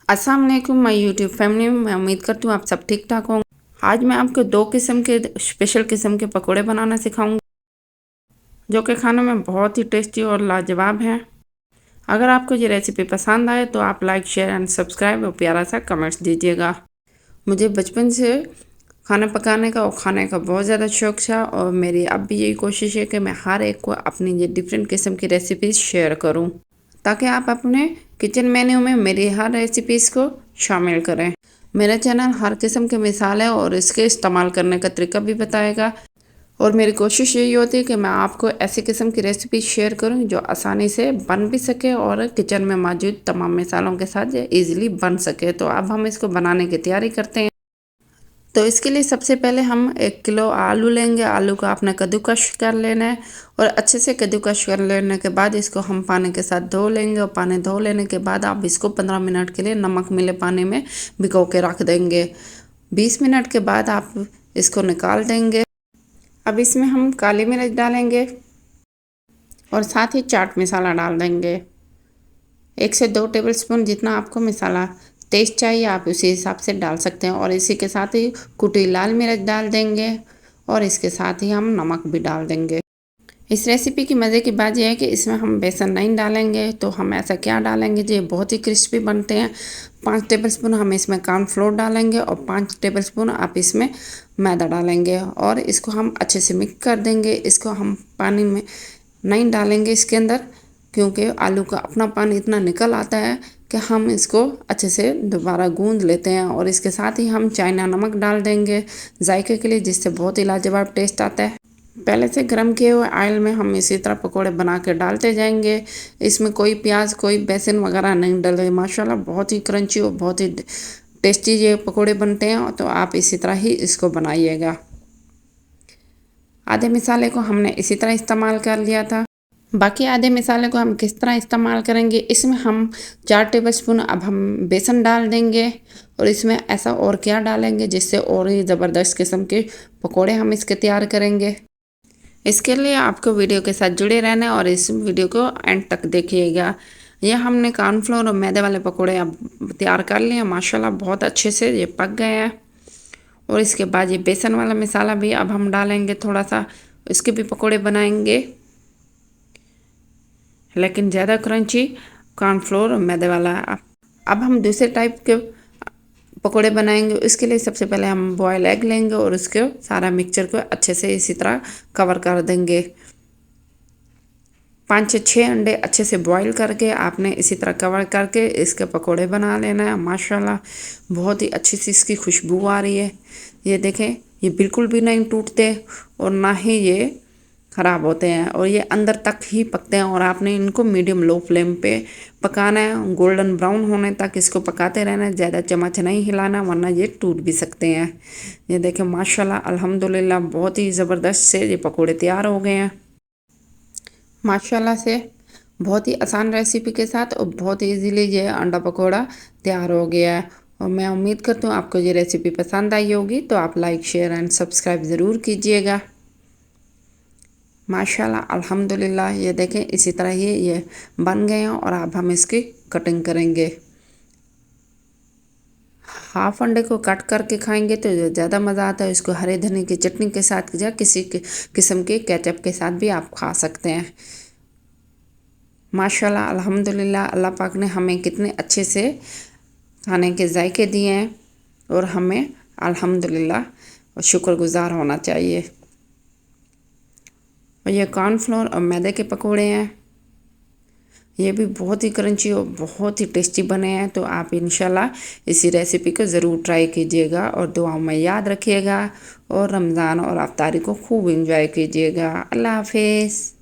अस्सलाम वालेकुम my YouTube family. मैं उम्मीद करती हूँ आप सब ठीक ठाक होंगे। आज मैं आपको दो किस्म के स्पेशल किस्म के पकोड़े बनाना सिखाऊंगी जो कि खाने में बहुत ही टेस्टी और लाजवाब हैं। अगर आपको ये रेसिपी पसंद आए तो आप लाइक शेयर एंड सब्सक्राइब और प्यारा सा कमेंट्स दीजिएगा। मुझे बचपन से खाना पकाने का और खाने का बहुत ज़्यादा शौक था और मेरी अब भी यही कोशिश है कि मैं हर एक को अपनी ये डिफरेंट किस्म की रेसिपीज़ शेयर करूँ ताकि आप अपने किचन मेन्यू में मेरी हर रेसिपीज़ को शामिल करें। मेरा चैनल हर किस्म के मिसाल है और इसके इस्तेमाल करने का तरीका भी बताएगा और मेरी कोशिश यही होती है कि मैं आपको ऐसी किस्म की रेसिपी शेयर करूं जो आसानी से बन भी सके और किचन में मौजूद तमाम मिसालों के साथ इजीली बन सके। तो अब हम इसको बनाने की तैयारी करते हैं। तो इसके लिए सबसे पहले हम 1 किलो आलू लेंगे। आलू को आपने कद्दूकश कर लेना है और अच्छे से कद्दूकश कर लेने के बाद इसको हम पानी के साथ धो लेंगे और पानी धो लेने के बाद आप इसको 15 मिनट के लिए नमक मिले पानी में भिगो के रख देंगे। 20 मिनट के बाद आप इसको निकाल देंगे। अब इसमें हम काली मिर्च डालेंगे और साथ ही चाट मसाला डाल देंगे। 1 से 2 टेबलस्पून जितना आपको मसाला टेस्ट चाहिए आप उसी हिसाब से डाल सकते हैं और इसी के साथ ही कुटी लाल मिर्च डाल देंगे और इसके साथ ही हम नमक भी डाल देंगे। इस रेसिपी की मज़े की बात यह है कि इसमें हम बेसन नहीं डालेंगे। तो हम ऐसा क्या डालेंगे जी बहुत ही क्रिस्पी बनते हैं। 5 टेबलस्पून हम इसमें कॉर्नफ्लोर डालेंगे और 5 टेबलस्पून आप इसमें मैदा डालेंगे और इसको हम अच्छे से मिक्स कर देंगे। इसको हम पानी में नहीं डालेंगे इसके अंदर क्योंकि आलू का अपना पानी इतना निकल आता है कि हम इसको अच्छे से दोबारा गूंद लेते हैं और इसके साथ ही हम चाइना नमक डाल देंगे जायके के लिए, जिससे बहुत ही लाजवाब टेस्ट आता है। पहले से गर्म किए हुए ऑयल में हम इसी तरह पकोड़े बना के डालते जाएंगे। इसमें कोई प्याज कोई बेसन वगैरह नहीं डले। माशाल्लाह बहुत ही क्रंची और बहुत ही टेस्टी ये पकोड़े बनते हैं। तो आप इसी तरह ही इसको बनाइएगा। आधे मसाले को हमने इसी तरह इस्तेमाल कर लिया था। बाकी आधे मसाले को हम किस तरह इस्तेमाल करेंगे, इसमें हम 4 टेबलस्पून अब हम बेसन डाल देंगे और इसमें ऐसा और क्या डालेंगे जिससे और ही ज़बरदस्त किस्म के पकोड़े हम इसके तैयार करेंगे। इसके लिए आपको वीडियो के साथ जुड़े रहना है और इस वीडियो को एंड तक देखिएगा। यह हमने कॉर्नफ्लोर और मैदे वाले पकोड़े अब तैयार कर लिए हैं। माशाल्लाह बहुत अच्छे से ये पक गए हैं और इसके बाद ये बेसन वाला मसाला भी अब हम डालेंगे थोड़ा सा, इसके भी पकोड़े बनाएंगे लेकिन ज़्यादा क्रंची कॉर्नफ्लोर और मैदे वाला। अब हम दूसरे टाइप के पकोड़े बनाएंगे। इसके लिए सबसे पहले हम बॉयल एग लेंगे और उसके सारा मिक्सचर को अच्छे से इसी तरह कवर कर देंगे। 5 से 6 अंडे अच्छे से बॉईल करके आपने इसी तरह कवर करके इसके पकोड़े बना लेना है। माशाल्लाह बहुत ही अच्छी सी इसकी खुशबू आ रही है। ये देखें ये बिल्कुल भी नहीं टूटते और ना ही ये ख़राब होते हैं और ये अंदर तक ही पकते हैं और आपने इनको मीडियम लो फ्लेम पे पकाना है। गोल्डन ब्राउन होने तक इसको पकाते रहना है। ज़्यादा चम्मच नहीं हिलाना वरना ये टूट भी सकते हैं। ये देखें माशाल्लाह अल्हम्दुलिल्लाह बहुत ही ज़बरदस्त से ये पकोड़े तैयार हो गए हैं। माशाल्लाह से बहुत ही आसान रेसिपी के साथ और बहुत ईजीली ये अंडा पकोड़ा तैयार हो गया है और मैं उम्मीद करती हूँ आपको ये रेसिपी पसंद आई होगी। तो आप लाइक शेयर एंड सब्सक्राइब ज़रूर कीजिएगा। माशाल्लाह अल्हम्दुलिल्लाह ये देखें इसी तरह ही ये बन गए हैं और अब हम इसकी कटिंग करेंगे। हाफ अंडे को कट करके खाएंगे तो ज़्यादा मज़ा आता है। इसको हरे धनिए की चटनी के साथ या किसी किस्म के केचप के साथ भी आप खा सकते हैं। माशाल्लाह अल्हम्दुलिल्लाह अल्लाह पाक ने हमें कितने अच्छे से खाने के जायके दिए हैं और हमें अल्हम्दुलिल्लाह शुक्रगुजार होना चाहिए। और ये कॉर्नफ्लोर और मैदे के पकोड़े हैं। ये भी बहुत ही क्रंची और बहुत ही टेस्टी बने हैं। तो आप इंशाल्लाह इसी रेसिपी को ज़रूर ट्राई कीजिएगा और दुआओं में याद रखिएगा और रमज़ान और अफ्तारी को खूब एंजॉय कीजिएगा। अल्लाह हाफिज़।